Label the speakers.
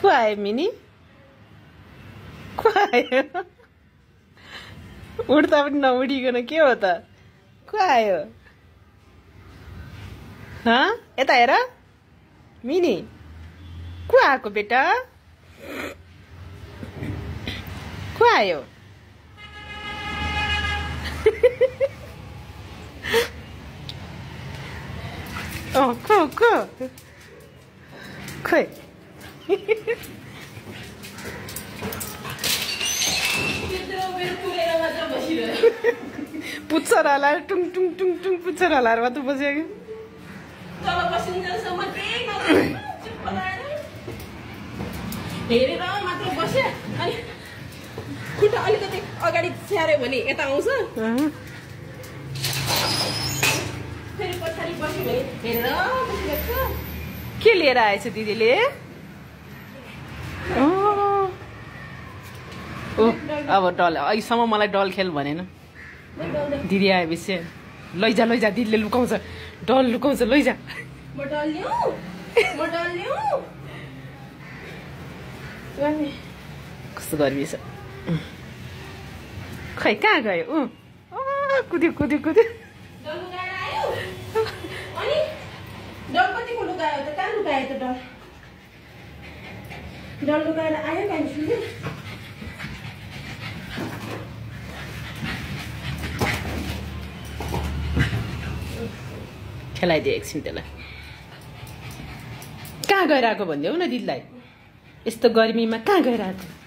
Speaker 1: को आयो मिनी? को आयो? उड्दा पनि नउडिकन के हो त? को आयो? यता हेर मिनी, को आएको बेटा? को आयो? को खोइ पुच्छर हलाएर टुङ टुङ टुङ टुङ पुच्छर हलाएर मात्र बसेको
Speaker 2: हेरेर मात्र बस्यो अनि खुट्टा अलिकति अगाडि स्याहार्यो भने यता आउँछ फेरि पछाडि बस्यो भने हेरेर बसिरहेको छ
Speaker 1: के लिएर आएछ दिदीले? अब डल अहिलेसम्म मलाई डल खेल भनेन दिदी आएपछि लैजा लैजा दिदीले लुकाउँछ डल लुकाउँछ लैजा
Speaker 2: म डल ल्याऊ
Speaker 1: कस्तो गर्मी छ खै कहाँ गयो कुद्यो
Speaker 2: डल लुगाएर आयो अनि डल कतिको लुगायो त कहाँ लुगायो त डल लुगाएर आयो कान्छी
Speaker 1: खेलाइदिए एकछिन त्यसलाई कहाँ गएर आएको भनिदेऊ न दिदीलाई यस्तो गर्मीमा कहाँ गएर आएको